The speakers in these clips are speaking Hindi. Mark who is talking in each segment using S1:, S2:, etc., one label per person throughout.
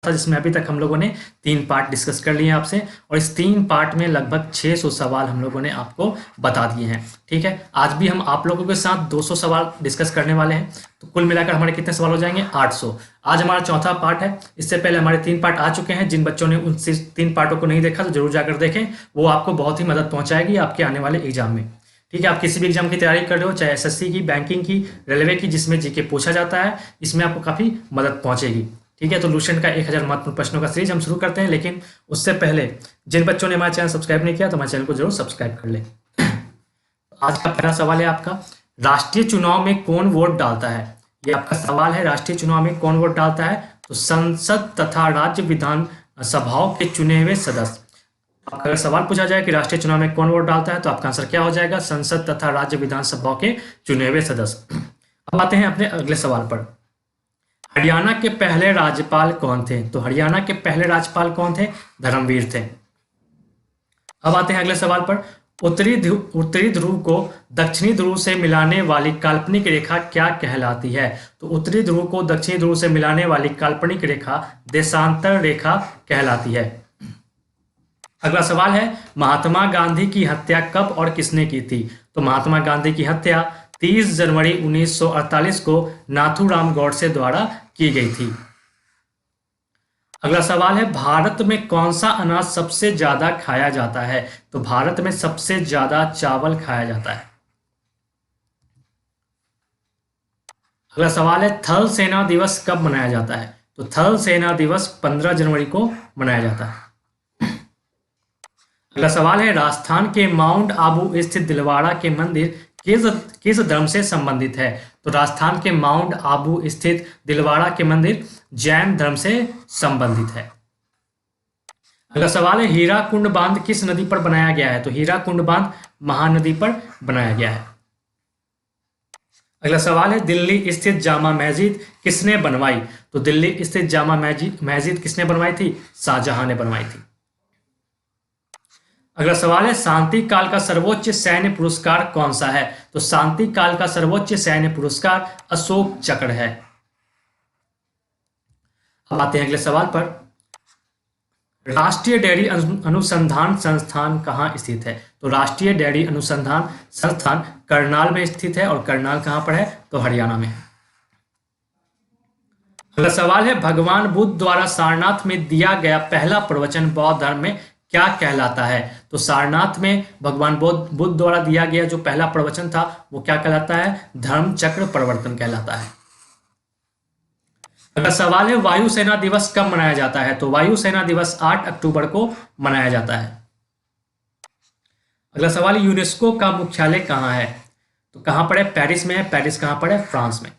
S1: था, जिसमें अभी तक हम लोगों ने 3 पार्ट डिस्कस कर लिए हैं आपसे, और इस 3 पार्ट में लगभग 600 सवाल हम लोगों ने आपको बता दिए हैं। ठीक है, आज भी हम आप लोगों के साथ 200 सवाल डिस्कस करने वाले हैं, तो कुल मिलाकर हमारे कितने सवाल हो जाएंगे? 800। आज हमारा चौथा पार्ट है। इससे पहले हमारे 3 पार्ट आ चुके हैं। जिन बच्चों ने उन 3 पार्टों को नहीं देखा तो जरूर जाकर देखें, वो आपको बहुत ही मदद पहुंचाएगी आपके आने वाले एग्जाम में। ठीक है, आप किसी भी एग्जाम की तैयारी कर रहे हो, चाहे एसएससी की, बैंकिंग की, रेलवे की, जिसमें जीके पूछा जाता है, इसमें आपको काफ़ी मदद पहुंचेगी। ठीक है, तो लुसेंट का 1000 महत्वपूर्ण प्रश्नों का सीरीज हम शुरू करते हैं, लेकिन उससे पहले जिन बच्चों ने हमारा चैनल सब्सक्राइब नहीं किया तो हमारे चैनल को जरूर सब्सक्राइब कर लें। आज का पहला सवाल है आपका, राष्ट्रीय चुनाव में कौन वोट डालता है? ये आपका सवाल है, राष्ट्रीय चुनाव में कौन वोट डालता है? तो संसद तथा राज्य विधान सभाओं के चुने हुए सदस्य। अगर सवाल पूछा जाए कि राष्ट्रीय चुनाव में कौन वोट डालता है, तो आपका आंसर क्या हो जाएगा? संसद तथा राज्य विधानसभाओं के चुने हुए सदस्य। अब आते हैं अपने अगले सवाल पर। हरियाणा के पहले राज्यपाल कौन थे? तो हरियाणा के पहले राज्यपाल कौन थे? धर्मवीर थे। अब आते हैं अगले सवाल पर। उत्तरी ध्रुव को दक्षिणी ध्रुव से मिलाने वाली काल्पनिक रेखा क्या कहलाती है? तो उत्तरी ध्रुव को दक्षिणी ध्रुव से मिलाने वाली काल्पनिक रेखा देशांतर रेखा कहलाती है। अगला सवाल है, महात्मा गांधी की हत्या कब और किसने की थी? तो महात्मा गांधी की हत्या 30 जनवरी 1948 को नाथूराम गौडसे द्वारा की गई थी। अगला सवाल है, भारत में कौन सा अनाज सबसे ज्यादा खाया जाता है? तो भारत में सबसे ज्यादा चावल खाया जाता है। अगला सवाल है, थल सेना दिवस कब मनाया जाता है? तो थल सेना दिवस 15 जनवरी को मनाया जाता है। अगला सवाल है, राजस्थान के माउंट आबू स्थित दिलवाड़ा के मंदिर किस धर्म से संबंधित है? तो राजस्थान के माउंट आबू स्थित दिलवाड़ा के मंदिर जैन धर्म से संबंधित है। अगला सवाल है, हीराकुंड बांध किस नदी पर बनाया गया है? तो हीराकुंड बांध महानदी पर बनाया गया है। अगला सवाल है, दिल्ली स्थित जामा मस्जिद किसने बनवाई? तो दिल्ली स्थित जामा मस्जिद किसने बनवाई थी? शाहजहां ने बनवाई थी। अगला सवाल है, शांति काल का सर्वोच्च सैन्य पुरस्कार कौन सा है? तो शांति काल का सर्वोच्च सैन्य पुरस्कार अशोक चक्र है। अब आते हैं अगले सवाल पर। राष्ट्रीय डेयरी अनुसंधान संस्थान कहाँ स्थित है? तो राष्ट्रीय डेयरी अनुसंधान संस्थान करनाल में स्थित है, और करनाल कहाँ पर है? तो हरियाणा में है। अगला सवाल है, भगवान बुद्ध द्वारा सारनाथ में दिया गया पहला प्रवचन बौद्ध धर्म में क्या कहलाता है? तो सारनाथ में भगवान बुद्ध द्वारा दिया गया जो पहला प्रवचन था वो क्या कहलाता है? धर्म चक्र प्रवर्तन कहलाता है। अगला सवाल है, वायुसेना दिवस कब मनाया जाता है? तो वायुसेना दिवस 8 अक्टूबर को मनाया जाता है। अगला सवाल, यूनेस्को का मुख्यालय कहाँ है? तो कहाँ पर है? पेरिस में है। पेरिस कहाँ पर है? फ्रांस में।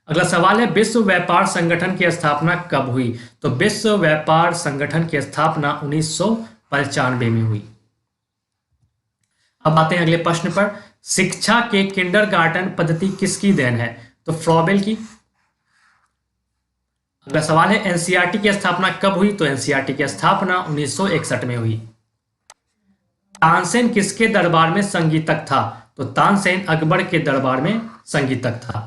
S1: अगला सवाल है, विश्व व्यापार संगठन की स्थापना कब हुई? तो विश्व व्यापार संगठन की स्थापना 1995 में हुई। अब आते हैं अगले प्रश्न पर। शिक्षा के किंडरगार्टन पद्धति किसकी देन है? तो फ्रॉबेल की। अगला सवाल है, एनसीईआरटी की स्थापना कब हुई? तो एनसीईआरटी की स्थापना 1961 में हुई। तानसेन किसके दरबार में संगीतक था? तो तानसेन अकबर के दरबार में संगीतक था।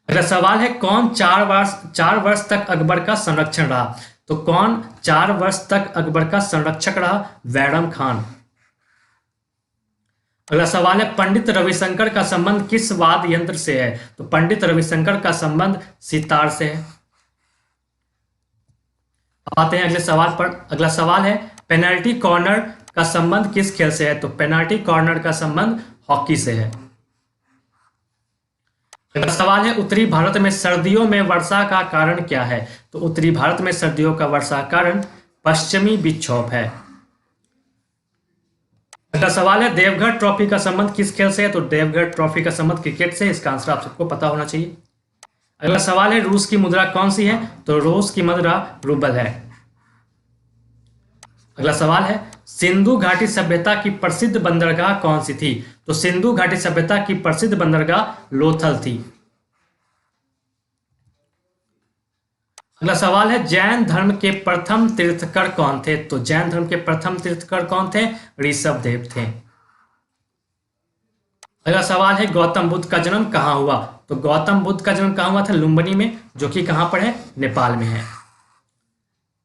S1: अगला सवाल है, कौन 4 वर्ष तक अकबर का संरक्षण रहा? तो कौन 4 वर्ष तक अकबर का संरक्षक रहा? बैरम खान। अगला सवाल है, पंडित रविशंकर का संबंध किस वाद्य यंत्र से है? तो पंडित रविशंकर का संबंध सितार से है। अब आते हैं अगले सवाल पर। अगला सवाल है, पेनल्टी कॉर्नर का संबंध किस खेल से है? तो पेनल्टी कॉर्नर का संबंध हॉकी से है। अगला सवाल है, उत्तरी भारत में सर्दियों में वर्षा का कारण क्या है? तो उत्तरी भारत में सर्दियों का वर्षा कारण पश्चिमी विक्षोभ है। अगला सवाल है, देवघर ट्रॉफी का संबंध किस खेल से है? तो देवघर ट्रॉफी का संबंध क्रिकेट से। इसका आंसर आप सबको पता होना चाहिए। अगला सवाल है, रूस की मुद्रा कौन सी है? तो रूस की मुद्रा रूबल है। अगला सवाल है, सिंधु घाटी सभ्यता की प्रसिद्ध बंदरगाह कौन सी थी? तो सिंधु घाटी सभ्यता की प्रसिद्ध बंदरगाह लोथल थी। अगला सवाल है, जैन धर्म के प्रथम तीर्थकर कौन थे? तो जैन धर्म के प्रथम तीर्थकर कौन थे? ऋषभदेव थे। अगला सवाल है, गौतम बुद्ध का जन्म कहाँ हुआ? तो गौतम बुद्ध का जन्म कहाँ हुआ था? लुम्बिनी में, जो कि कहाँ पर है? नेपाल में है।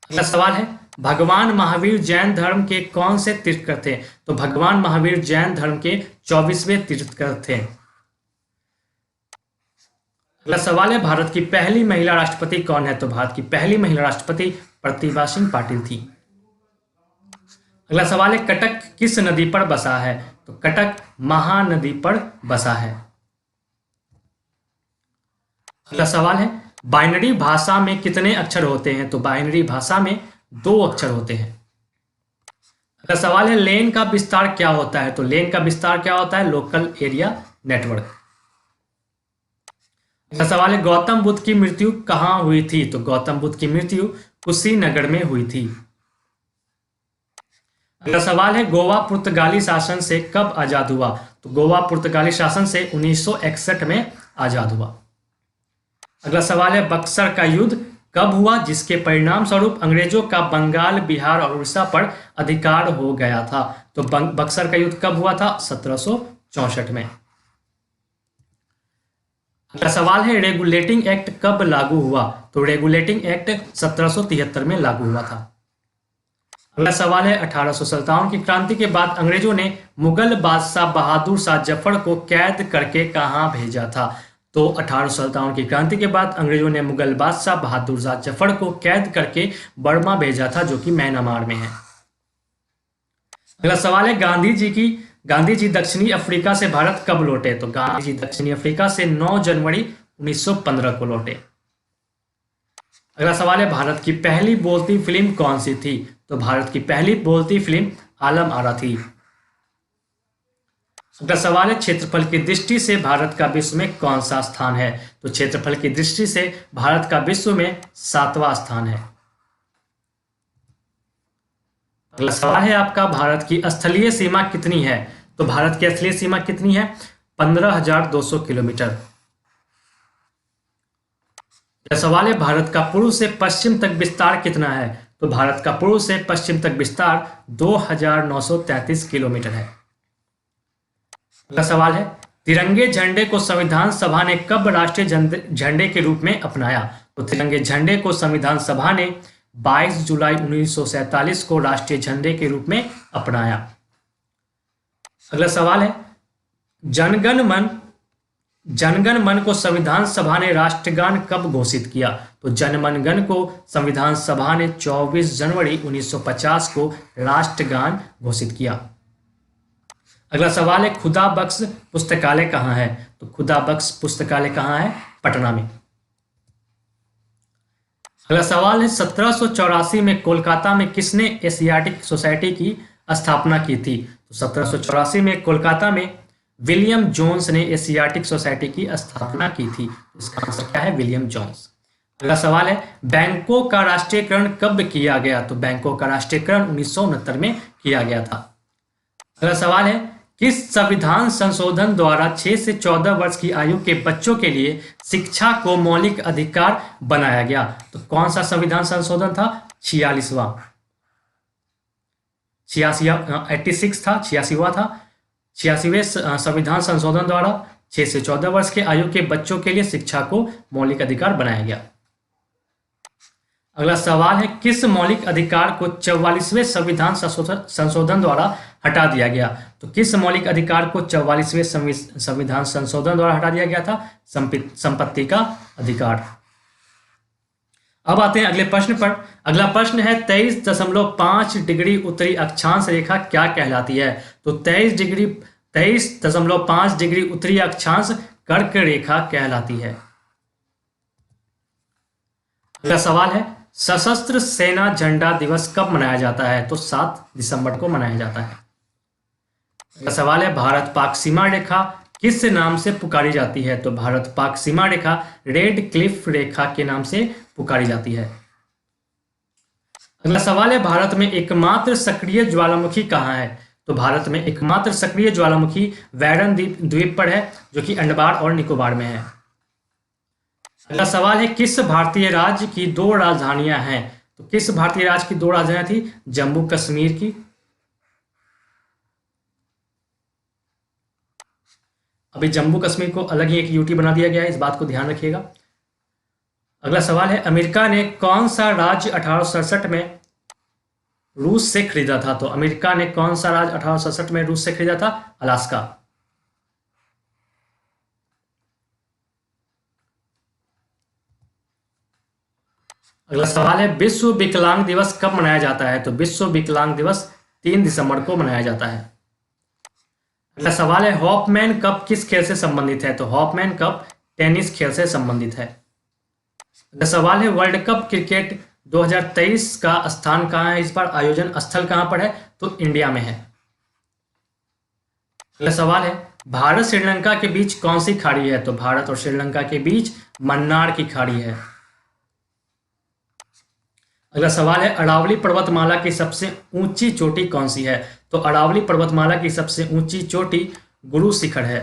S1: अगला सवाल है, भगवान महावीर जैन धर्म के कौन से तीर्थकर थे? तो भगवान महावीर जैन धर्म के 24वें तीर्थकर थे। अगला सवाल है, भारत की पहली महिला राष्ट्रपति कौन है? तो भारत की पहली महिला राष्ट्रपति प्रतिभा सिंह पाटिल थी। अगला सवाल है, कटक किस नदी पर बसा है? तो कटक महानदी पर बसा है। अगला सवाल है, बाइनरी भाषा में कितने अक्षर होते हैं? तो बाइनरी भाषा में 2 अक्षर होते हैं। अगला सवाल है, लेन का विस्तार क्या होता है? तो लेन का विस्तार क्या होता है? Local area network. अगला सवाल है, गौतम बुद्ध की मृत्यु कहाँ हुई थी? तो गौतम बुद्ध की मृत्यु कुशीनगर में हुई थी। अगला सवाल है, गोवा पुर्तगाली शासन से कब आजाद हुआ? तो गोवा पुर्तगाली शासन से 1961 में आजाद हुआ। अगला सवाल है, बक्सर का युद्ध कब हुआ जिसके परिणाम स्वरूप अंग्रेजों का बंगाल, बिहार और उड़ीसा पर अधिकार हो गया था? तो बक्सर का युद्ध कब हुआ था? 1764 में। अगला सवाल है, रेगुलेटिंग एक्ट कब लागू हुआ? तो रेगुलेटिंग एक्ट 1773 में लागू हुआ था। अगला सवाल है, 1857 की क्रांति के बाद अंग्रेजों ने मुगल बादशाह बहादुर शाह जफर को कैद करके कहाँ भेजा था? तो 1857 की क्रांति के बाद अंग्रेजों ने मुगल बादशाह बहादुर शाह जफर को कैद करके बर्मा भेजा था, जो कि म्यांमार में है। अगला सवाल है, गांधी जी दक्षिणी अफ्रीका से भारत कब लौटे? तो गांधी जी दक्षिणी अफ्रीका से 9 जनवरी 1915 को लौटे। अगला सवाल है, भारत की पहली बोलती फिल्म कौन सी थी? तो भारत की पहली बोलती फिल्म आलम आरा थी। अगला सवाल है, क्षेत्रफल की दृष्टि से भारत का विश्व में कौन सा स्थान है? तो क्षेत्रफल की दृष्टि से भारत का विश्व में 7वां स्थान है। अगला सवाल है आपका, भारत की स्थलीय सीमा कितनी है? तो भारत की स्थलीय सीमा कितनी है? 15,200 किलोमीटर। अगला सवाल है, भारत का पूर्व से पश्चिम तक विस्तार कितना है? तो भारत का पूर्व से पश्चिम तक विस्तार 2,933 किलोमीटर है। अगला सवाल है, तिरंगे झंडे को संविधान सभा ने कब राष्ट्रीय झंडे के रूप में अपनाया? तो तिरंगे झंडे को संविधान सभा ने 22 जुलाई 1947 को राष्ट्रीय झंडे के रूप में अपनाया। अगला सवाल है, जनगण मन को संविधान सभा ने राष्ट्रगान कब घोषित किया? तो जनगण मन को संविधान सभा ने 24 जनवरी 1950 को राष्ट्रगान घोषित किया। अगला सवाल है, खुदा बख्श पुस्तकालय कहाँ है? तो खुदा बख्श पुस्तकालय कहाँ है? पटना में। अगला सवाल है, 1784 में कोलकाता में किसने एशियाटिक सोसाइटी की स्थापना की थी? तो 1784 में कोलकाता में विलियम जोन्स ने एशियाटिक सोसाइटी की स्थापना की थी। इसका आंसर क्या है? William Jones. अगला सवाल है, बैंकों का राष्ट्रीयकरण कब किया गया? तो बैंकों का राष्ट्रीयकरण 1969 में किया गया था। अगला सवाल है, किस संविधान संशोधन द्वारा 6 से 14 वर्ष की आयु के बच्चों के लिए शिक्षा को मौलिक अधिकार बनाया गया? तो कौन सा संविधान संशोधन था? 86वां 86वें संविधान संशोधन द्वारा 6 से 14 वर्ष के आयु के बच्चों के लिए शिक्षा को मौलिक अधिकार बनाया गया। अगला सवाल है, किस मौलिक अधिकार को 44वें संविधान संशोधन द्वारा हटा दिया गया? तो किस मौलिक अधिकार को 44वें संविधान संशोधन द्वारा हटा दिया गया था? संपत्ति का अधिकार। अब आते हैं अगले प्रश्न पर। अगला प्रश्न है, 23.5 डिग्री उत्तरी अक्षांश रेखा क्या कहलाती है? तो 23.5 डिग्री उत्तरी अक्षांश कर्क रेखा कहलाती है। अगला सवाल है, सशस्त्र सेना झंडा दिवस कब मनाया जाता है? तो 7 दिसंबर को मनाया जाता है। अगला सवाल है, भारत पाक सीमा रेखा किस नाम से पुकारी जाती है? तो भारत पाक सीमा रेखा रेड क्लिफ रेखा के नाम से पुकारी जाती है। अगला सवाल है, भारत में एकमात्र सक्रिय ज्वालामुखी कहाँ है? तो भारत में एकमात्र सक्रिय ज्वालामुखी वैरन द्वीप पर है, जो कि अंडमान और निकोबार में है। अगला सवाल है, किस भारतीय राज्य की 2 राजधानियां हैं? तो किस भारतीय राज्य की 2 राजधानियां थी? जम्मू कश्मीर की। अभी जम्मू कश्मीर को अलग ही एक यूटी बना दिया गया है, इस बात को ध्यान रखिएगा। अगला सवाल है, अमेरिका ने कौन सा राज्य 1867 में रूस से खरीदा था? तो अमेरिका ने कौन सा राज्य 1867 में रूस से खरीदा था? अलास्का। अगला सवाल है, विश्व विकलांग दिवस कब मनाया जाता है? तो विश्व विकलांग दिवस 3 दिसंबर को मनाया जाता है। अगला सवाल है, हॉपमैन कप किस खेल से संबंधित है? तो हॉपमैन कप टेनिस खेल से संबंधित है। अगला सवाल है, वर्ल्ड कप क्रिकेट 2023 का स्थान कहाँ है? इस बार आयोजन स्थल कहाँ पर है? तो इंडिया में है। अगला सवाल है, भारत श्रीलंका के बीच कौन सी खाड़ी है? तो भारत और श्रीलंका के बीच मन्नार की खाड़ी है। अगला सवाल है, अरावली पर्वतमाला की सबसे ऊंची चोटी कौन सी है? तो अरावली पर्वतमाला की सबसे ऊंची चोटी गुरु शिखर है।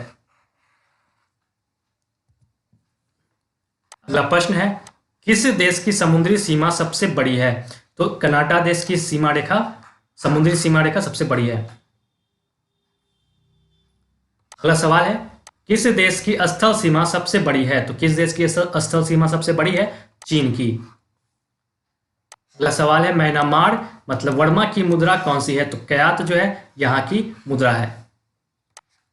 S1: अगला प्रश्न है, किस देश की समुद्री सीमा सबसे बड़ी है? तो कनाडा देश की सीमा रेखा, समुद्री सीमा रेखा सबसे बड़ी है। अगला सवाल है, किस देश की स्थल सीमा सबसे बड़ी है? तो किस देश की स्थल सीमा सबसे बड़ी है? चीन की। अगला सवाल है, म्यांमार मतलब वर्मा की मुद्रा कौन सी है? तो क्यात जो है यहाँ की मुद्रा है।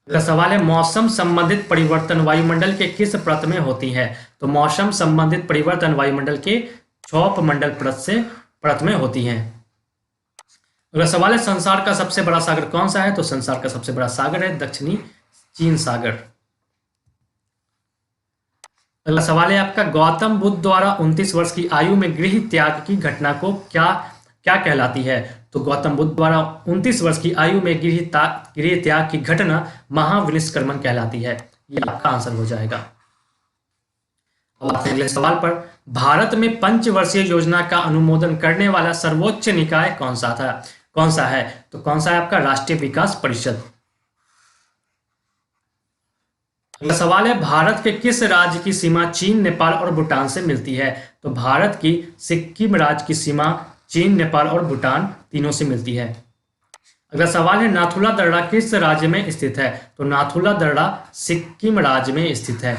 S1: अगला सवाल है, मौसम संबंधित परिवर्तन वायुमंडल के किस परत में होती है? तो मौसम संबंधित परिवर्तन वायुमंडल के क्षोभमंडल परत में होती हैं। अगला सवाल है, संसार का सबसे बड़ा सागर कौन सा है? तो संसार का सबसे बड़ा सागर है दक्षिणी चीन सागर। अगला सवाल है आपका, गौतम बुद्ध द्वारा 29 वर्ष की आयु में गृह त्याग की घटना को क्या कहलाती है? तो गौतम बुद्ध द्वारा 29 वर्ष की आयु में गृह त्याग की घटना महाविनिष्क्रमण कहलाती है। ये आपका आंसर हो जाएगा। अब अगले सवाल पर, भारत में पंचवर्षीय योजना का अनुमोदन करने वाला सर्वोच्च निकाय कौन सा है? तो कौन सा है आपका? राष्ट्रीय विकास परिषद। अगला सवाल है, भारत के किस राज्य की सीमा चीन, नेपाल और भूटान से मिलती है? तो भारत की सिक्किम राज्य की सीमा चीन, नेपाल और भूटान तीनों से मिलती है। अगला सवाल है, नाथुला दर्रा किस राज्य में स्थित है? तो नाथुला दर्रा सिक्किम राज्य में स्थित है।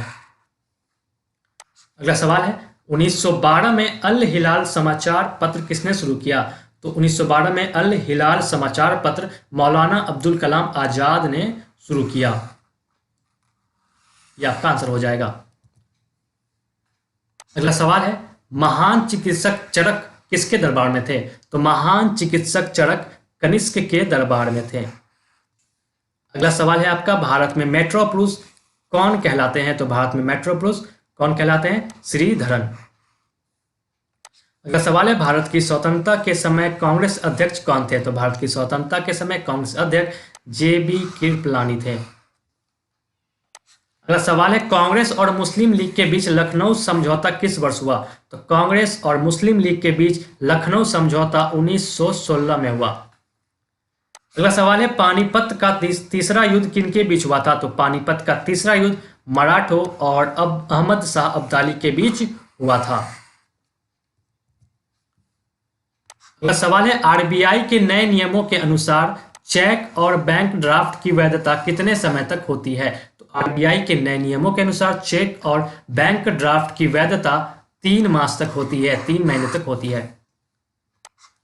S1: अगला सवाल है, 1912 में अल हिलाल समाचार पत्र किसने शुरू किया? तो 1912 में अल हिलाल समाचार पत्र मौलाना अब्दुल कलाम आजाद ने शुरू किया। यह आपका आंसर हो जाएगा। अगला सवाल है, महान चिकित्सक चरक किसके दरबार में थे? तो महान चिकित्सक चरक कनिष्क के दरबार में थे। अगला सवाल है आपका, भारत में मेट्रो पुरुष कौन कहलाते हैं? तो भारत में मेट्रो पुरुष कौन कहलाते हैं? श्रीधरन। अगला सवाल है, भारत की स्वतंत्रता के समय कांग्रेस अध्यक्ष कौन थे? तो भारत की स्वतंत्रता के समय कांग्रेस अध्यक्ष JB कृपलानी थे। अगला सवाल है, कांग्रेस और मुस्लिम लीग के बीच लखनऊ समझौता किस वर्ष हुआ? तो कांग्रेस और मुस्लिम लीग के बीच लखनऊ समझौता 1916 में हुआ। अगला सवाल है, पानीपत का तीसरा युद्ध किनके बीच हुआ था? तो पानीपत का तीसरा युद्ध मराठों और अहमद शाह अब्दाली के बीच हुआ था। अगला सवाल है, RBI के नए नियमों के अनुसार चेक और बैंक ड्राफ्ट की वैधता कितने समय तक होती है? तो RBI के नए नियमों के अनुसार चेक और बैंक ड्राफ्ट की वैधता 3 मास तक होती है, 3 महीने तक होती है।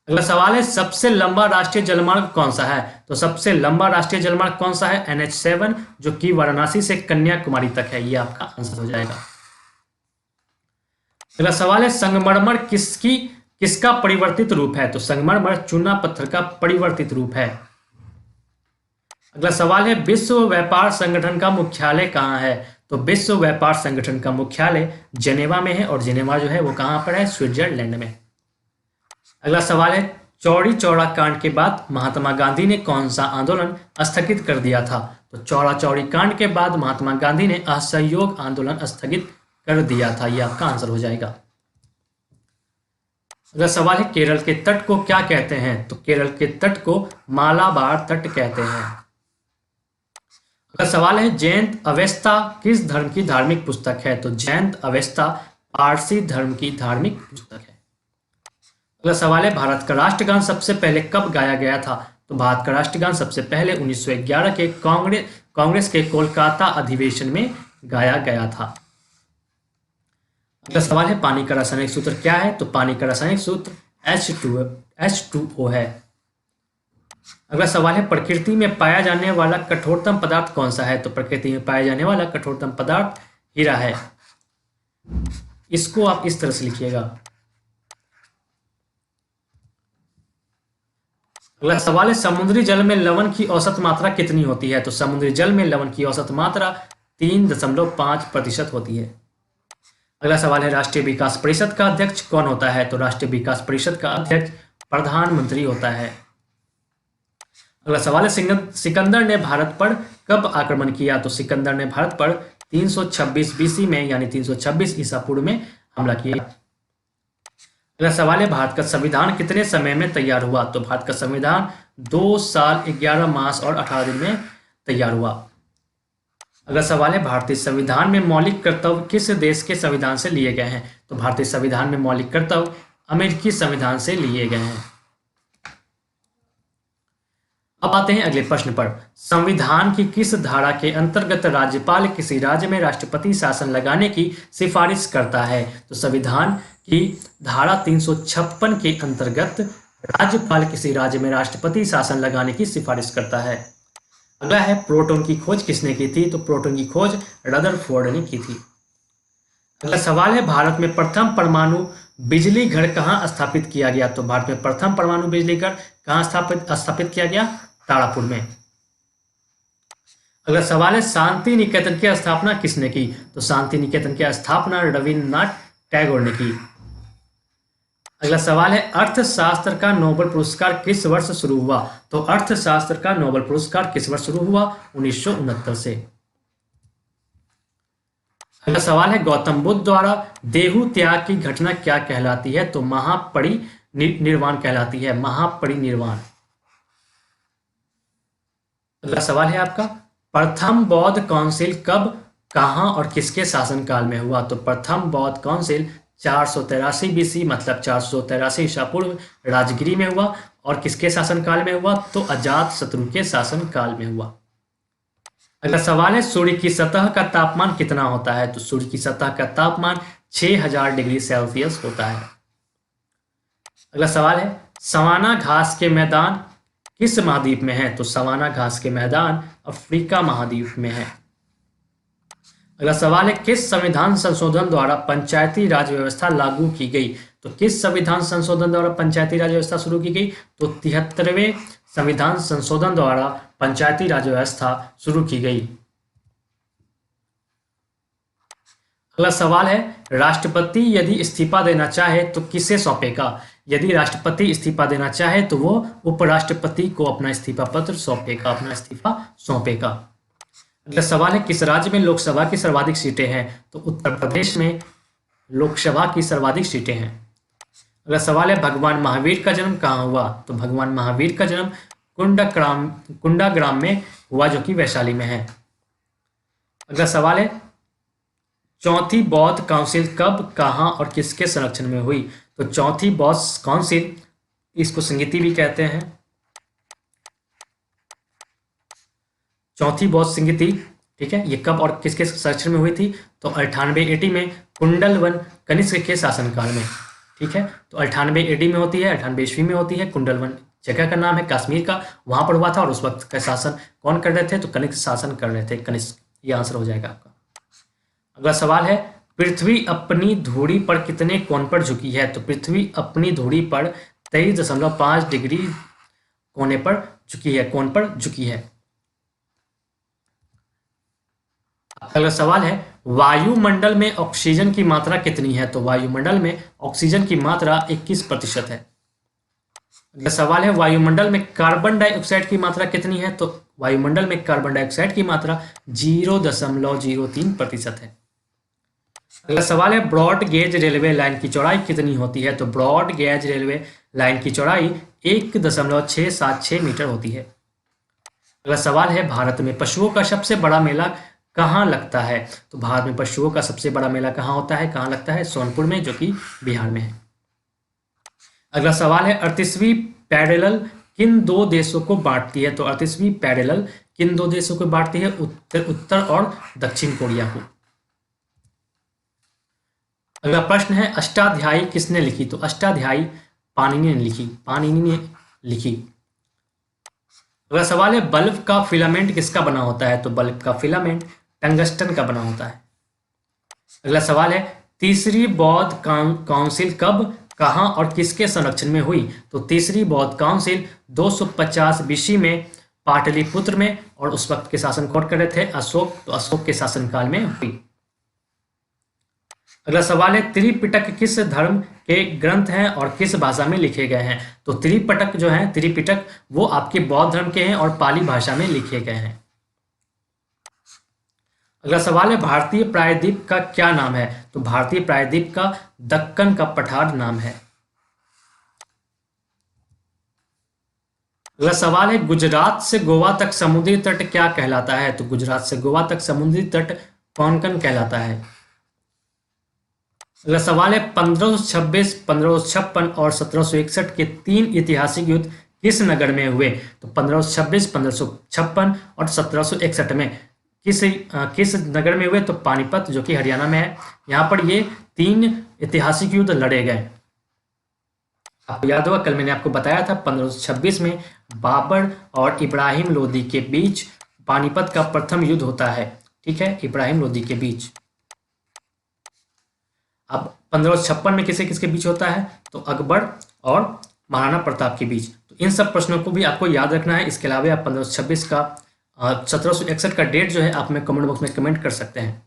S1: अगला सवाल है, सबसे लंबा राष्ट्रीय जलमार्ग कौन सा है? तो सबसे लंबा राष्ट्रीय जलमार्ग कौन सा है? NH7 जो कि वाराणसी से कन्याकुमारी तक है। ये आपका आंसर हो जाएगा। अगला सवाल है, संगमरमर किसका परिवर्तित रूप है? तो संगमरमर चूना पत्थर का परिवर्तित रूप है। अगला सवाल है, विश्व व्यापार संगठन का मुख्यालय कहाँ है? तो विश्व व्यापार संगठन का मुख्यालय जेनेवा में है और जेनेवा जो है वो कहाँ पर है? स्विट्जरलैंड में। अगला सवाल है, चौरी चौरा कांड के बाद महात्मा गांधी ने कौन सा आंदोलन स्थगित कर दिया था? तो चौरा चौरी कांड के बाद महात्मा गांधी ने असहयोग आंदोलन स्थगित कर दिया था। यह आपका आंसर हो जाएगा। अगला सवाल है, केरल के तट को क्या कहते हैं? तो केरल के तट को मालाबार तट कहते हैं। अगला सवाल है, जैन अवेस्ता किस धर्म की धार्मिक पुस्तक है? तो जैन अवेस्ता पारसी धर्म की धार्मिक पुस्तक है। अगला सवाल है, भारत का राष्ट्रगान सबसे पहले कब गाया गया था? तो भारत का राष्ट्रगान सबसे पहले 1911 के कांग्रेस के कोलकाता अधिवेशन में गाया गया था? अगला सवाल है पानी का रासायनिक सूत्र क्या है? तो पानी का रासायनिक सूत्र H2O है। अगला सवाल है प्रकृति में पाया जाने वाला कठोरतम पदार्थ कौन सा है? तो प्रकृति में पाया जाने वाला कठोरतम पदार्थ हीरा है। इसको आप इस तरह से लिखिएगा। अगला सवाल है समुद्री जल में लवण की औसत मात्रा कितनी होती है? तो समुद्री जल में लवण की औसत मात्रा 3.5% होती है। अगला सवाल है राष्ट्रीय विकास परिषद का अध्यक्ष कौन होता है? तो राष्ट्रीय विकास परिषद का अध्यक्ष प्रधानमंत्री होता है। अगला सवाल है सिकंदर ने भारत पर कब आक्रमण किया? तो सिकंदर ने भारत पर 326 बीसी में यानी 326 ईसा पूर्व में हमला किया। अगला सवाल है भारत का संविधान कितने समय में तैयार हुआ? तो भारत का संविधान 2 साल 11 मास और 18 दिन में तैयार हुआ। अगला सवाल है भारतीय संविधान में मौलिक कर्तव्य किस देश के संविधान से लिए गए हैं? तो भारतीय संविधान में मौलिक कर्तव्य अमेरिकी संविधान से लिए गए हैं। अब आते हैं अगले प्रश्न पर। संविधान की किस धारा के अंतर्गत राज्यपाल किसी राज्य में राष्ट्रपति शासन लगाने की सिफारिश करता है? तो संविधान की धारा 356 के अंतर्गत राज्यपाल किसी राज्य में राष्ट्रपति शासन लगाने की सिफारिश करता है। अगला है प्रोटॉन की खोज किसने की थी? तो प्रोटॉन की खोज रदरफोर्ड ने की थी। अगला सवाल है भारत में प्रथम परमाणु बिजली घर कहाँ स्थापित किया गया? तो भारत में प्रथम परमाणु बिजली घर कहाँ स्थापित किया गया? तारापुर में। अगला सवाल है शांति निकेतन की स्थापना किसने की? तो शांति निकेतन की स्थापना रविन्द्रनाथ टैगोर ने की। अगला सवाल है अर्थशास्त्र का नोबेल पुरस्कार किस वर्ष शुरू हुआ? तो अर्थशास्त्र का नोबेल पुरस्कार किस वर्ष शुरू हुआ? 1969 से। अगला सवाल है गौतम बुद्ध द्वारा देहु त्याग की घटना क्या कहलाती है? तो महापरिनिर्वाण कहलाती है, महापरिनिर्वाण। अगला सवाल है आपका प्रथम बौद्ध काउंसिल कब, कहां और किसके शासनकाल में हुआ? तो प्रथम बौद्ध काउंसिल 483 बीसी मतलब 483 ईसा पूर्व राजगिरी में हुआ। और किसके शासनकाल में हुआ? तो अजातशत्रु के शासनकाल में हुआ। अगला सवाल है सूर्य की सतह का तापमान कितना होता है? तो सूर्य की सतह का तापमान 6000 डिग्री सेल्सियस होता है। अगला सवाल है सवाना घास के मैदान किस महाद्वीप में है? तो सवाना घास के मैदान अफ्रीका महाद्वीप में है। अगला सवाल है किस संविधान संशोधन द्वारा पंचायती राज व्यवस्था लागू की गई? तो किस संविधान संशोधन द्वारा पंचायती राज व्यवस्था शुरू की गई? तो 73वें संविधान संशोधन द्वारा पंचायती राज व्यवस्था शुरू की गई। अगला सवाल है राष्ट्रपति यदि इस्तीफा देना चाहे तो किसे सौंपेगा? यदि राष्ट्रपति इस्तीफा देना चाहे तो वो उपराष्ट्रपति को अपना इस्तीफा पत्र सौंपेगा, अपना इस्तीफा सौंपेगा। अगला सवाल है किस राज्य में लोकसभा की सर्वाधिक सीटें हैं? तो उत्तर प्रदेश में लोकसभा की सर्वाधिक सीटें हैं। अगला सवाल है भगवान महावीर का जन्म कहाँ हुआ? तो भगवान महावीर का जन्म कुंडाग्राम में हुआ जो कि वैशाली में है। अगला सवाल है चौथी बौद्ध काउंसिल कब, कहाँ और किसके संरक्षण में हुई? तो चौथी बौद्ध काउंसिल, इसको संगीति भी कहते हैं, चौथी बौद्ध संगीति, ठीक है, ये कब और किसके संरक्षण में हुई थी? तो 98 AD में कुंडलवन कनिष्क के शासनकाल में, ठीक है। तो 98 AD में होती है, 98 ईस्वी में होती है। कुंडलवन जगह का नाम है, कश्मीर का, वहां पर हुआ था। और उस वक्त का शासन कौन कर रहे थे? तो कनिष्क शासन कर रहे थे, कनिष्क। ये आंसर हो जाएगा आपका। अगला सवाल है पृथ्वी अपनी धुरी पर कितने कोण पर झुकी है? तो पृथ्वी अपनी धुरी पर 23.5 डिग्री कोने पर झुकी है, कोण पर झुकी है। अगला सवाल है वायुमंडल में ऑक्सीजन की मात्रा कितनी है? तो वायुमंडल में ऑक्सीजन की मात्रा 21% है। अगला सवाल है वायुमंडल में कार्बन डाइऑक्साइड की मात्रा कितनी है? तो वायुमंडल में कार्बन डाइऑक्साइड की मात्रा 0.03% है। अगला सवाल है ब्रॉड गेज रेलवे लाइन की चौड़ाई कितनी होती है? तो ब्रॉड गेज रेलवे लाइन की चौड़ाई 1.676 मीटर होती है। अगला सवाल है भारत में पशुओं का सबसे बड़ा मेला कहाँ लगता है? तो भारत में पशुओं का सबसे बड़ा मेला कहाँ होता है, कहाँ लगता है? सोनपुर में, जो कि बिहार में है। अगला सवाल है 38वीं पैरेलल किन दो देशों को बांटती है? तो 38वीं पैरेलल किन दो देशों को बांटती है? उत्तर और दक्षिण कोरिया को। अगला प्रश्न है अष्टाध्यायी किसने लिखी? तो अष्टाध्यायी पाणिनि ने लिखी, पाणिनि ने लिखी। अगला सवाल है बल्ब का फिलामेंट किसका बना होता है? तो बल्ब का फिलामेंट टंगस्टन का बना होता है। अगला सवाल है तीसरी बौद्ध काउंसिल कब, कहां और किसके संरक्षण में हुई? तो तीसरी बौद्ध काउंसिल 250 बीसी में पाटलिपुत्र में, और उस वक्त के शासन कौन कर रहे थे? अशोक। तो अशोक के शासनकाल में हुई। अगला सवाल है त्रिपिटक किस धर्म के ग्रंथ हैं और किस भाषा में लिखे गए हैं? तो त्रिपिटक जो है, त्रिपिटक वो आपके बौद्ध धर्म के हैं और पाली भाषा में लिखे गए हैं। अगला सवाल है भारतीय प्रायद्वीप का क्या नाम है? तो भारतीय प्रायद्वीप का दक्कन का पठार नाम है। अगला सवाल है गुजरात से गोवा तक समुद्री तट क्या कहलाता है? तो गुजरात से गोवा तक समुद्री तट कोंकण कहलाता है। अगला सवाल है 1526, 1556 और 1761 के 3 ऐतिहासिक युद्ध किस नगर में हुए? तो 1526, 1556 और 1761 में किस नगर में हुए? तो पानीपत, जो कि हरियाणा में है। यहाँ पर ये 3 ऐतिहासिक युद्ध लड़े गए। आपको याद होगा कल मैंने आपको बताया था 1526 में बाबर और इब्राहिम लोदी के बीच पानीपत का प्रथम युद्ध होता है। ठीक है, इब्राहिम लोदी के बीच। अब 1556 में किसे किसके बीच होता है? तो अकबर और महाराणा प्रताप के बीच। तो इन सब प्रश्नों को भी आपको याद रखना है। इसके अलावा आप 1526 का 1761 का डेट जो है आप में कमेंट बॉक्स में कमेंट कर सकते हैं।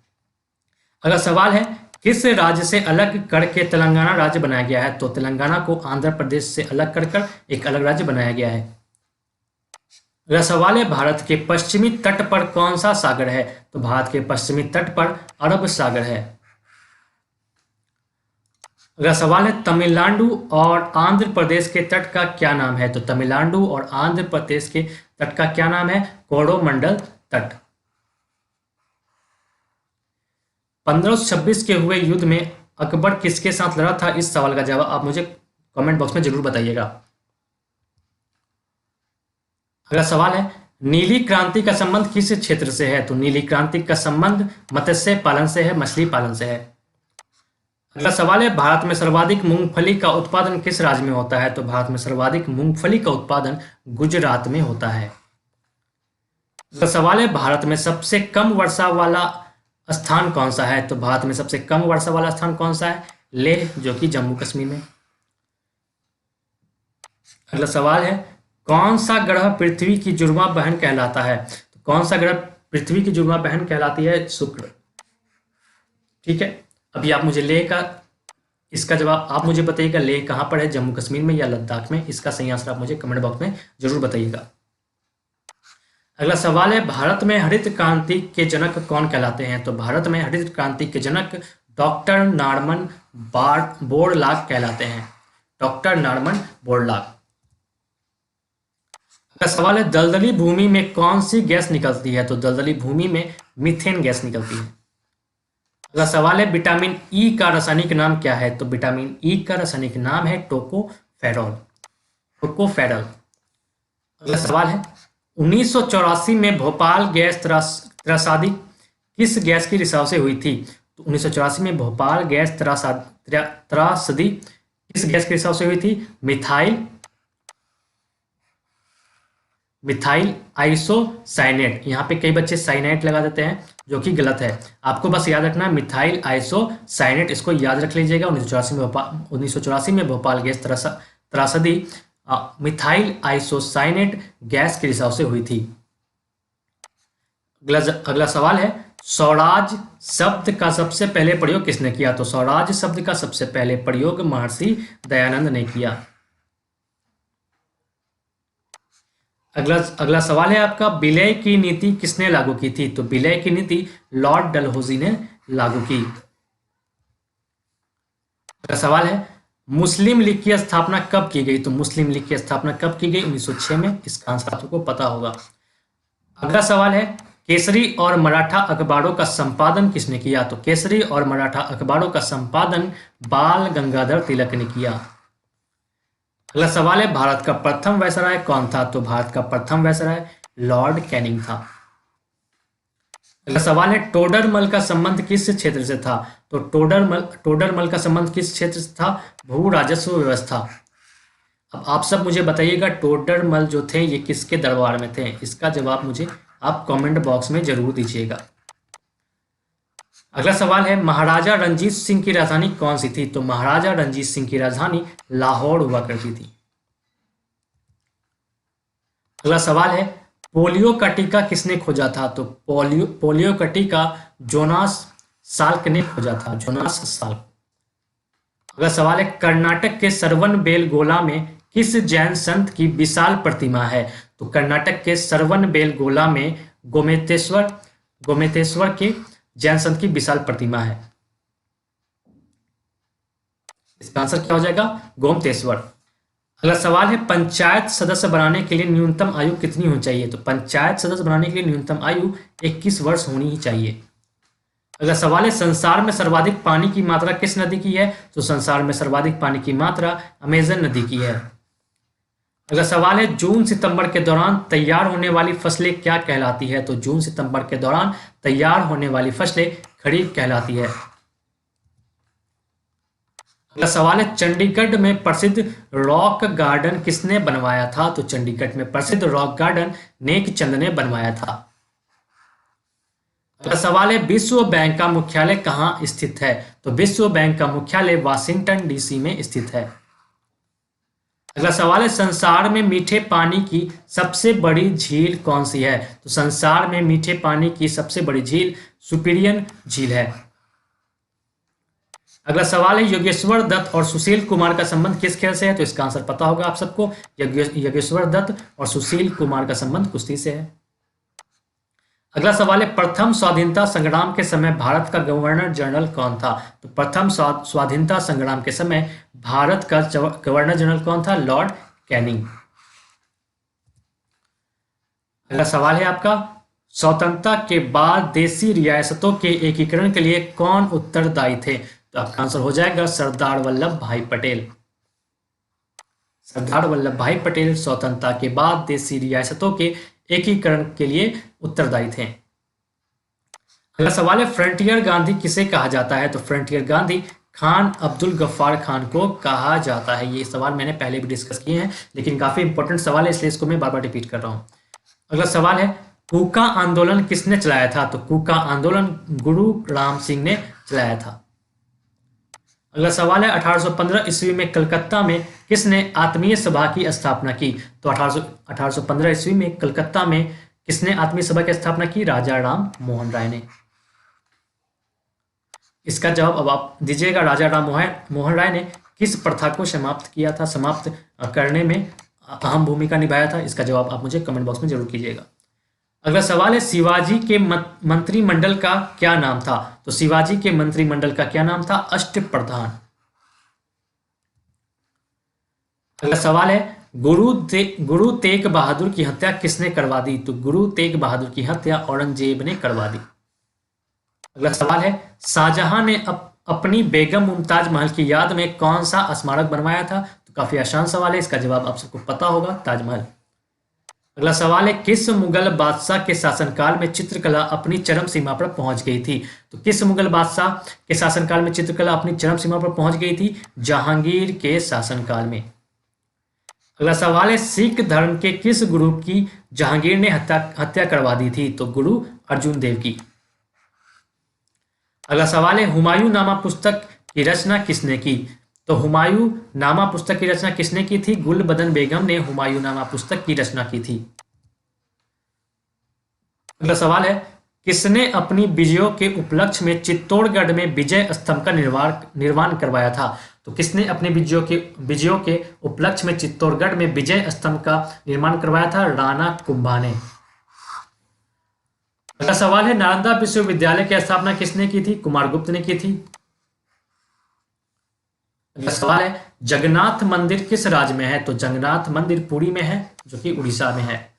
S1: अगला सवाल है किस राज्य से अलग करके तेलंगाना राज्य बनाया गया है? तो तेलंगाना को आंध्र प्रदेश से अलग कर एक अलग राज्य बनाया गया है। अगला सवाल है भारत के पश्चिमी तट पर कौन सा सागर है? तो भारत के पश्चिमी तट पर अरब सागर है। अगला सवाल है तमिलनाडु और आंध्र प्रदेश के तट का क्या नाम है? तो तमिलनाडु और आंध्र प्रदेश के तट का क्या नाम है? कोरोमंडल तट। 1526 के हुए युद्ध में अकबर किसके साथ लड़ा था? इस सवाल का जवाब आप मुझे कमेंट बॉक्स में जरूर बताइएगा। अगला सवाल है नीली क्रांति का संबंध किस क्षेत्र से है? तो नीली क्रांति का संबंध मत्स्य पालन से है, मछली पालन से है। अगला सवाल है भारत में सर्वाधिक मूंगफली का उत्पादन किस राज्य में होता है? तो भारत में सर्वाधिक मूंगफली का उत्पादन गुजरात में होता है। अगला सवाल है भारत में सबसे कम वर्षा वाला स्थान कौन सा है? तो भारत में सबसे कम वर्षा वाला स्थान कौन सा है? लेह, जो कि जम्मू कश्मीर में। अगला सवाल है कौन सा ग्रह पृथ्वी की जुड़वा बहन कहलाता है? तो कौन सा ग्रह पृथ्वी की जुड़वा बहन कहलाती है? शुक्र। ठीक है, अभी आप मुझे लेह का इसका जवाब आप मुझे बताइएगा, लेह कहाँ पर है, जम्मू कश्मीर में या लद्दाख में? इसका सही आंसर आप मुझे कमेंट बॉक्स में जरूर बताइएगा। अगला सवाल है भारत में हरित क्रांति के जनक कौन कहलाते हैं? तो भारत में हरित क्रांति के जनक डॉक्टर नॉर्मन बोरलॉग कहलाते हैं, डॉक्टर नॉर्मन बोरलॉग। अगला सवाल है दलदली भूमि में कौन सी गैस निकलती है? तो दलदली भूमि में मीथेन गैस निकलती है। अगला सवाल है विटामिन ई का रासायनिक नाम क्या है? तो विटामिन ई का रासायनिक नाम है टोकोफेरॉल, टोकोफेरॉल। अगला सवाल है 1984 में भोपाल गैस त्रासदी किस गैस के रिसाव से हुई थी? तो 1984 में भोपाल गैस त्रासदी किस गैस के रिसाव से हुई थी? Methyl isocyanate. यहाँ पे कई बच्चे साइनाइट लगा देते हैं, जो कि गलत है। आपको बस याद रखना मिथाइल आइसोसाइनेट, इसको याद रख लीजिएगा। 1984 में भोपाल गैस त्रासदी मिथाइल आइसोसाइनेट गैस के रिसाव से हुई थी। अगला सवाल है स्वराज शब्द का सबसे पहले प्रयोग किसने किया? तो स्वराज शब्द का सबसे पहले प्रयोग महर्षि दयानंद ने किया। अगला सवाल है आपका विलय की नीति किसने लागू की थी? तो विलय की नीति लॉर्ड डलहौजी ने लागू की। अगला सवाल है मुस्लिम लीग की स्थापना कब की गई? तो मुस्लिम लीग की स्थापना कब की गई? 1906 में। इसका आंसर आपको पता होगा। अगला सवाल है केसरी और मराठा अखबारों का संपादन किसने किया? तो केसरी और मराठा अखबारों का संपादन बाल गंगाधर तिलक ने किया। अगला सवाल है भारत का प्रथम वायसराय कौन था? तो भारत का प्रथम वायसराय लॉर्ड कैनिंग था। अगला सवाल है टोडरमल का संबंध किस क्षेत्र से था? तो टोडरमल का संबंध किस क्षेत्र से था? भू राजस्व व्यवस्था। अब आप सब मुझे बताइएगा टोडरमल जो थे ये किसके दरबार में थे? इसका जवाब मुझे आप कमेंट बॉक्स में जरूर दीजिएगा। अगला सवाल है महाराजा रणजीत सिंह की राजधानी कौन सी थी? तो महाराजा रणजीत सिंह की राजधानी लाहौर हुआ करती थी। अगला सवाल है पोलियो का टीका किसने खोजा था? तो पोलियो का टीका जोनास साल्क ने खोजा था, जोनास साल्क। अगला सवाल है कर्नाटक के सरवनबेलगोला में किस जैन संत की विशाल प्रतिमा है? तो कर्नाटक के सरवनबेलगोला में गोमेतेश्वर के जैन संत की विशाल प्रतिमा है। इसका आंसर क्या हो जाएगा? गोमतेश्वर। अगला सवाल है पंचायत सदस्य बनाने के लिए न्यूनतम आयु कितनी होनी चाहिए? तो पंचायत सदस्य बनाने के लिए न्यूनतम आयु 21 वर्ष होनी ही चाहिए। अगला सवाल है संसार में सर्वाधिक पानी की मात्रा किस नदी की है? तो संसार में सर्वाधिक पानी की मात्रा अमेजन नदी की है। अगला सवाल है जून सितंबर के दौरान तैयार होने वाली फसलें क्या कहलाती है? तो जून सितंबर के दौरान तैयार होने वाली फसलें खरीफ कहलाती है। अगला सवाल है चंडीगढ़ में प्रसिद्ध रॉक गार्डन किसने बनवाया था? तो चंडीगढ़ में प्रसिद्ध रॉक गार्डन नेक चंद ने बनवाया था। अगला सवाल है विश्व बैंक का मुख्यालय कहाँ स्थित है? तो विश्व बैंक का मुख्यालय वाशिंगटन डीसी में स्थित है। अगला सवाल है संसार में मीठे पानी की सबसे बड़ी झील कौन सी है? तो संसार में मीठे पानी की सबसे बड़ी झील सुपीरियन झील है। अगला सवाल है योगेश्वर दत्त और सुशील कुमार का संबंध किस खेल से है? तो इसका आंसर पता होगा आप सबको, योगेश्वर दत्त और सुशील कुमार का संबंध कुश्ती से है। अगला सवाल है प्रथम स्वाधीनता संग्राम के समय भारत का गवर्नर जनरल कौन था? तो प्रथम स्वाधीनता संग्राम के समय भारत का गवर्नर जनरल कौन था? Lord Canning. अगला सवाल है आपका स्वतंत्रता के बाद देशी रियासतों के एकीकरण के लिए कौन उत्तरदायी थे? तो आपका आंसर हो जाएगा सरदार वल्लभ भाई पटेल। सरदार वल्लभ भाई पटेल स्वतंत्रता के बाद देशी रियासतों के एकीकरण के लिए उत्तरदायी थे। अगला सवाल है फ्रंटियर गांधी किसे कहा जाता है? तो फ्रंटियर गांधी खान अब्दुल गफ्फार खान को कहा जाता है। ये सवाल मैंने पहले भी डिस्कस किए हैं लेकिन काफी इंपॉर्टेंट सवाल है इसलिए इसको मैं बार बार रिपीट कर रहा हूं। अगला सवाल है कूका आंदोलन किसने चलाया था? तो कूका आंदोलन गुरु राम सिंह ने चलाया था। अगला सवाल है 1815 ईस्वी में कलकत्ता में किसने आत्मीय सभा की स्थापना की? तो 1815 ईस्वी में कलकत्ता में किसने आत्मीय सभा की स्थापना की? राजा राम मोहन राय ने। इसका जवाब अब आप दीजिएगा। राजा राम मोहन राय ने किस प्रथा को समाप्त किया था, समाप्त करने में अहम भूमिका निभाया था? इसका जवाब आप मुझे कमेंट बॉक्स में जरूर कीजिएगा। अगला सवाल है शिवाजी के मंत्रिमंडल का क्या नाम था? तो शिवाजी के मंत्रिमंडल का क्या नाम था? अष्टप्रधान। अगला सवाल है गुरु तेग बहादुर की हत्या किसने करवा दी? तो गुरु तेग बहादुर की हत्या औरंगजेब ने करवा दी। अगला सवाल है शाहजहां ने अपनी बेगम मुमताज महल की याद में कौन सा स्मारक बनवाया था? तो काफी आसान सवाल है, इसका जवाब आप सबको पता होगा, ताजमहल। अगला सवाल है किस मुगल बादशाह के शासनकाल में चित्रकला अपनी चरम सीमा पर पहुंच गई थी? तो किस मुगल बादशाह के शासनकाल में चित्रकला अपनी चरम सीमा पर पहुंच गई थी? जहांगीर के शासनकाल में। अगला सवाल है सिख धर्म के किस गुरु की जहांगीर ने हत्या करवा दी थी? तो गुरु अर्जुन देव की। अगला सवाल है हुमायूं नामा पुस्तक की रचना किसने की? तो हुमायूं नामा पुस्तक की रचना किसने की थी? गुलबदन बेगम ने हुमायूं नामा पुस्तक की रचना की थी। अगला सवाल है किसने अपनी विजयों के उपलक्ष्य में चित्तौड़गढ़ में विजय स्तंभ का निर्माण करवाया था? तो किसने अपने विजयों के उपलक्ष्य में चित्तौड़गढ़ में विजय स्तंभ का निर्माण करवाया था? राणा कुंभा ने। अगला सवाल है नालंदा विश्वविद्यालय की स्थापना किसने की थी? कुमारगुप्त ने की थी। अगला सवाल है जगन्नाथ मंदिर किस राज्य में है? तो जगन्नाथ मंदिर पुरी में है जो कि उड़ीसा में है।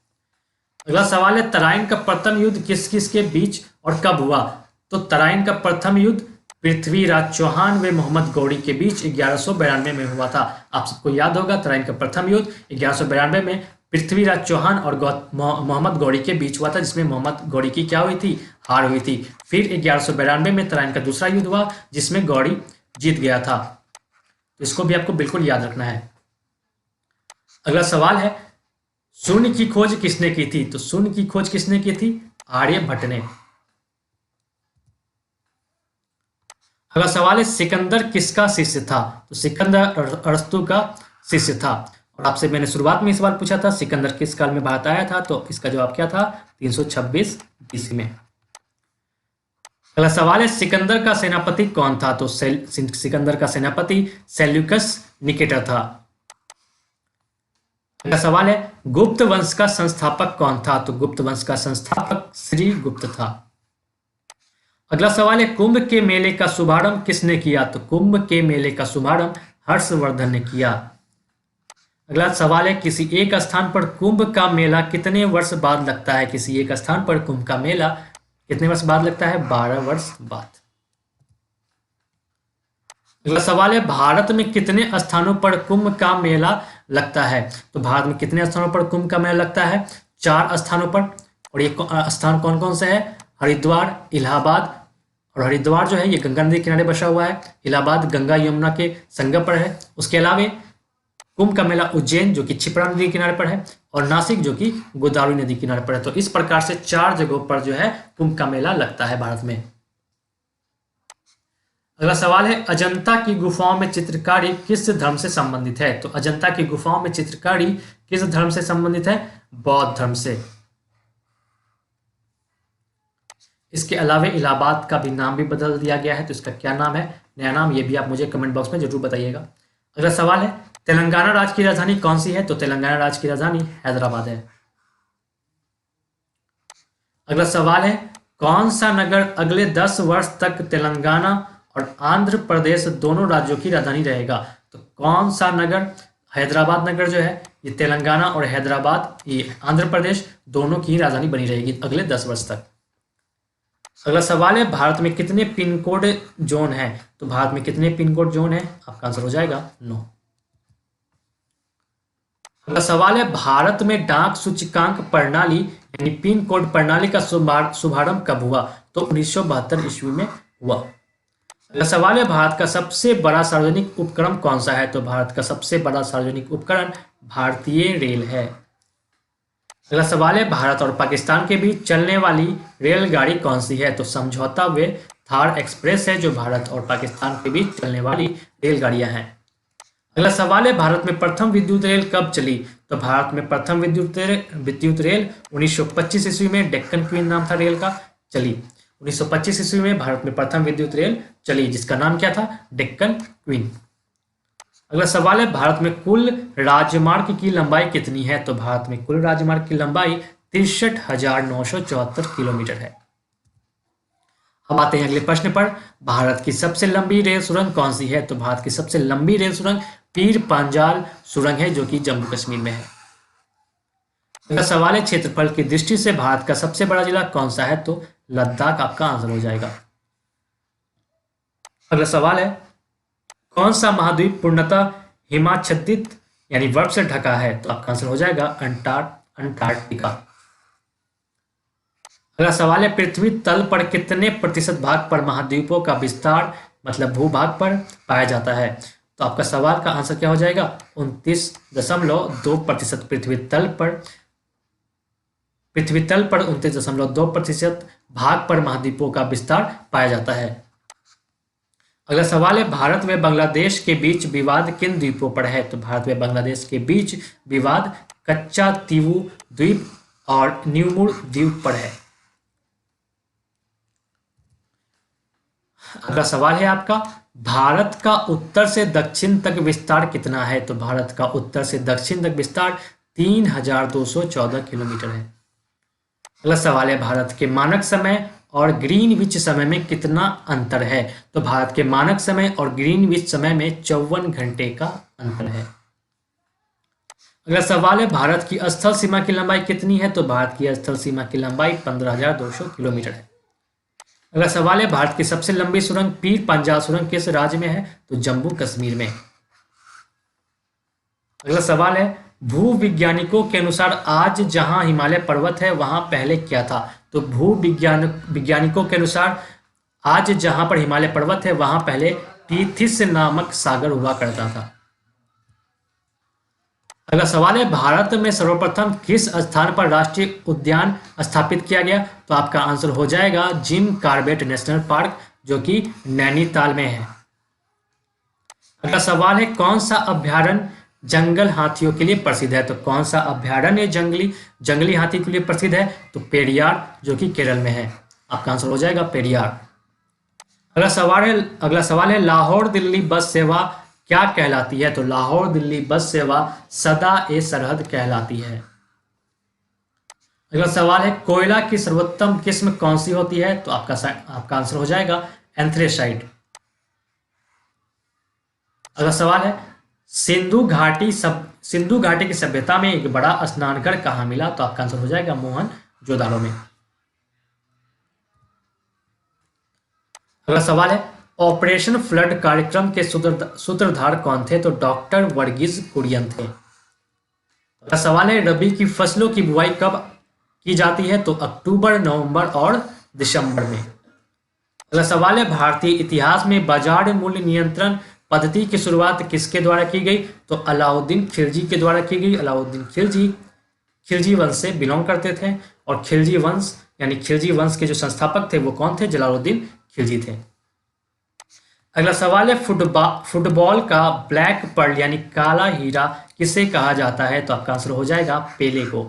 S1: अगला सवाल है तराइन का प्रथम युद्ध किस किस के बीच और कब हुआ? तो तराइन का प्रथम युद्ध पृथ्वीराज चौहान व मोहम्मद गौरी के बीच 1192 में हुआ था। आप सबको याद होगा तराइन का प्रथम युद्ध 1192 में पृथ्वीराज चौहान और मोहम्मद गौरी के बीच हुआ था, जिसमें मोहम्मद गौरी की क्या हुई थी, हार हुई थी। फिर 1192 में तराइन का दूसरा युद्ध हुआ, जिसमें गौरी जीत गया था। तो इसको भी आपको बिल्कुल याद रखना है। अगला सवाल है, शून्य की खोज किसने की थी? तो शून्य की खोज किसने की थी? आर्यभट्ट ने। अगला सवाल है, सिकंदर किसका शिष्य था? तो सिकंदर अरस्तु का शिष्य था। और आपसे मैंने शुरुआत में सवाल पूछा था, सिकंदर किस काल में भारत आया था? तो इसका जवाब क्या था? 326 ईस्वी में। अगला सवाल है, सिकंदर का सेनापति कौन था? तो सिकंदर का सेनापति सेल्यूकस निकेटर था। अगला सवाल है, गुप्त वंश का संस्थापक कौन था? तो गुप्त वंश का संस्थापक श्रीगुप्त था। अगला सवाल है, कुंभ के मेले का शुभारंभ किसने किया? तो कुंभ के मेले का शुभारंभ हर्षवर्धन ने किया। अगला सवाल है, किसी एक स्थान पर कुंभ का मेला कितने वर्ष बाद लगता है? किसी एक स्थान पर कुंभ का मेला कितने वर्ष बाद लगता है? 12 वर्ष बाद। अगला सवाल है, भारत में कितने स्थानों पर कुंभ का मेला लगता है? तो भारत में कितने स्थानों पर कुंभ का मेला लगता है? 4 स्थानों पर। और ये स्थान कौन कौन से है? हरिद्वार, इलाहाबाद। और हरिद्वार जो है ये गंगा नदी के किनारे बसा हुआ है, इलाहाबाद गंगा यमुना के संगम पर है। उसके अलावा कुंभ का मेला उज्जैन जो कि क्षिप्रा नदी के किनारे पर है, और नासिक जो कि गोदावरी नदी के किनारे पर है। तो इस प्रकार से 4 जगहों पर जो है कुंभ का मेला लगता है भारत में। अगला सवाल है, अजंता की गुफाओं में चित्रकारी किस धर्म से संबंधित है? तो अजंता की गुफाओं में चित्रकारी किस धर्म से संबंधित है? बौद्ध धर्म से। इसके अलावा इलाहाबाद का भी नाम भी बदल दिया गया है, तो इसका क्या नाम है, नया नाम, ये भी आप मुझे कमेंट बॉक्स में जरूर बताइएगा। अगला सवाल है, तेलंगाना राज्य की राजधानी कौन सी है? तो तेलंगाना राज्य की राजधानी हैदराबाद है। अगला सवाल है, कौन सा नगर अगले 10 वर्ष तक तेलंगाना और आंध्र प्रदेश दोनों राज्यों की राजधानी रहेगा? तो कौन सा नगर? हैदराबाद नगर जो है ये तेलंगाना और हैदराबाद ये आंध्र प्रदेश दोनों की राजधानी बनी रहेगी अगले 10 वर्ष तक। अगला सवाल है, भारत में कितने पिन कोड जोन है? तो भारत में कितने पिन कोड जोन है? आपका आंसर हो जाएगा 9। अगला सवाल है, भारत में डाक सूचकांक प्रणाली यानी पिन कोड प्रणाली का शुभारंभ कब हुआ? तो 1972 ईस्वी में हुआ। अगला सवाल है, भारत का सबसे बड़ा सार्वजनिक उपक्रम कौन सा है? तो भारत का सबसे बड़ा सार्वजनिक उपकरण भारतीय रेल है। अगला सवाल है, भारत और पाकिस्तान के बीच चलने वाली रेलगाड़ी कौन सी है? तो समझौता वे थार एक्सप्रेस है जो भारत और पाकिस्तान के बीच चलने वाली रेलगाड़ियां हैं। अगला सवाल है, भारत में प्रथम विद्युत रेल कब चली? तो भारत में प्रथम विद्युत रेल 1925 ईस्वी में डेक्कन क्वीन नाम था रेल का, चली। 1925 ईस्वी में भारत में प्रथम विद्युत रेल चली, जिसका नाम क्या था? डेक्कन क्वीन। अगला सवाल है, भारत में कुल राजमार्ग की लंबाई कितनी है? तो भारत में कुल राजमार्ग की लंबाई 63,974 किलोमीटर है। अब आते हैं अगले प्रश्न पर, भारत की सबसे लंबी रेल सुरंग कौन सी है? तो भारत की सबसे लंबी रेल सुरंग पीर पांजाल सुरंग है जो कि जम्मू कश्मीर में है। अगला सवाल है, क्षेत्रफल की दृष्टि से भारत का सबसे बड़ा जिला कौन सा है? तो लद्दाख आपका आंसर हो जाएगा। अगला सवाल है, कौन सा महाद्वीप पूर्णतः हिमाच्छादित यानी बर्फ से ढका है? तो आपका आंसर हो जाएगा अंटार्कटिका। अगला सवाल है, पृथ्वी तल पर कितने प्रतिशत भाग पर महाद्वीपों का विस्तार मतलब भूभाग पर पाया जाता है? तो आपका सवाल का आंसर क्या हो जाएगा? 29.2% पृथ्वी तल पर 29.2% भाग पर महाद्वीपों का विस्तार पाया जाता है। अगला सवाल है, भारत व बांग्लादेश के बीच विवाद किन द्वीपों पर है? तो भारत व बांग्लादेश के बीच विवाद कच्चा तीवु द्वीप और न्यूमुर द्वीप पर है। अगला सवाल है आपका, भारत का उत्तर से दक्षिण तक विस्तार कितना है? तो भारत का उत्तर से दक्षिण तक विस्तार 3214 किलोमीटर है। अगला सवाल है, भारत के मानक समय और ग्रीनविच समय में कितना अंतर है? तो भारत के मानक समय और ग्रीनविच समय में 54 घंटे का अंतर है। अगला सवाल है, भारत की स्थल सीमा की लंबाई कितनी है? तो भारत की स्थल सीमा की लंबाई 15,200 किलोमीटर है। अगला सवाल है, भारत की सबसे लंबी सुरंग पीर पांजाल सुरंग किस राज्य में है? तो जम्मू कश्मीर में। अगला सवाल है, भूविज्ञानिकों के अनुसार आज जहां हिमालय पर्वत है वहां पहले क्या था? तो वैज्ञानिकों के अनुसार आज जहां पर हिमालय पर्वत है वहां पहले टीथिस नामक सागर हुआ करता था। अगला सवाल है, भारत में सर्वप्रथम किस स्थान पर राष्ट्रीय उद्यान स्थापित किया गया? तो आपका आंसर हो जाएगा जिम कॉर्बेट नेशनल पार्क, जो कि नैनीताल में है। अगला सवाल है, कौन सा अभ्यारण्य जंगल हाथियों के लिए प्रसिद्ध है? तो कौन सा अभ्यारण्य जंगली हाथी के लिए प्रसिद्ध है? तो पेरियार, जो कि केरल में है। आपका आंसर हो जाएगा पेरियार। अगला सवाल है, लाहौर दिल्ली बस सेवा क्या कहलाती है? तो लाहौर दिल्ली बस सेवा सदा ए सरहद कहलाती है। अगला सवाल है, कोयला की सर्वोत्तम किस्म कौन सी होती है? तो आपका आंसर हो जाएगा एंथ्रेसाइट। अगला सवाल है, सिंधु घाटी की सभ्यता में एक बड़ा स्नानघर कहाँ मिला? तो आपका आंसर हो जाएगा मोहनजोदाड़ो में। अगला सवाल है, ऑपरेशन फ्लड कार्यक्रम के सूत्रधार कौन थे? तो डॉक्टर वर्गीज कुरियन थे। अगला सवाल है, रबी की फसलों की बुआई कब की जाती है? तो अक्टूबर, नवंबर और दिसंबर में। अगला सवाल है, भारतीय इतिहास में बाजार मूल्य नियंत्रण पद्धति की शुरुआत किसके द्वारा की गई? तो अलाउद्दीन खिलजी के द्वारा की गई। अलाउद्दीन खिलजी वंश से बिलोंग करते थे, और खिलजी वंश के जो संस्थापक थे वो कौन थे? जलालुद्दीन खिलजी थे। अगला सवाल है, फुटबॉल का ब्लैक पर्ल यानी काला हीरा किसे कहा जाता है? तो आपका आंसर हो जाएगा पेले को।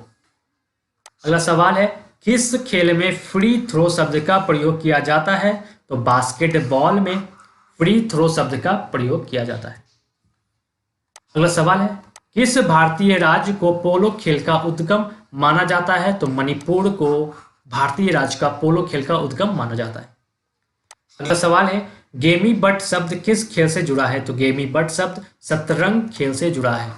S1: अगला सवाल है, किस खेल में फ्री थ्रो शब्द का प्रयोग किया जाता है? तो बास्केटबॉल में फ्री थ्रो शब्द का प्रयोग किया जाता है। अगला सवाल है, किस भारतीय राज्य को पोलो खेल का उद्गम माना जाता है? तो मणिपुर को भारतीय राज्य का पोलो खेल का उद्गम माना जाता है। अगला सवाल है, गेमी बट शब्द किस खेल से जुड़ा है? तो गेमी बट शब्द शतरंज खेल से जुड़ा है।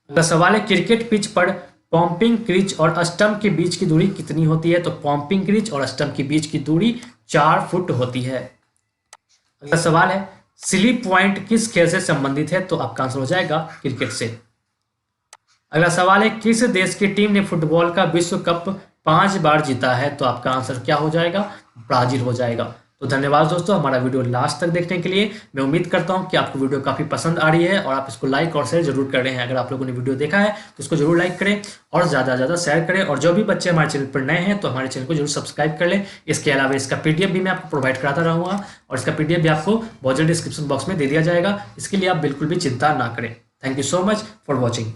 S1: अगला सवाल है, क्रिकेट पिच पर पॉम्पिंग क्रीज और स्टंप के बीच की दूरी कितनी होती है? तो पॉम्पिंग क्रीज और स्टंप के बीच की दूरी 4 फुट होती है। अगला सवाल है, स्लिप पॉइंट किस खेल से संबंधित है? तो आपका आंसर हो जाएगा क्रिकेट से। अगला सवाल है, किस देश की टीम ने फुटबॉल का विश्व कप 5 बार जीता है? तो आपका आंसर क्या हो जाएगा? ब्राजील हो जाएगा। तो धन्यवाद दोस्तों हमारा वीडियो लास्ट तक देखने के लिए। मैं उम्मीद करता हूं कि आपको वीडियो काफ़ी पसंद आ रही है और आप इसको लाइक और शेयर जरूर कर रहे हैं। अगर आप लोगों ने वीडियो देखा है तो इसको जरूर लाइक करें और ज़्यादा से ज़्यादा शेयर करें। और जो भी बच्चे हमारे चैनल पर नए हैं तो हमारे चैनल को जरूर सब्सक्राइब कर लें। इसके अलावा इसका PDF भी मैं आपको प्रोवाइड कराता रहूँगा और इसका PDF भी आपको बहुत जल्द डिस्क्रिप्शन बॉक्स में दे दिया जाएगा। इसके लिए आप बिल्कुल भी चिंता ना करें। Thank you so much for watching.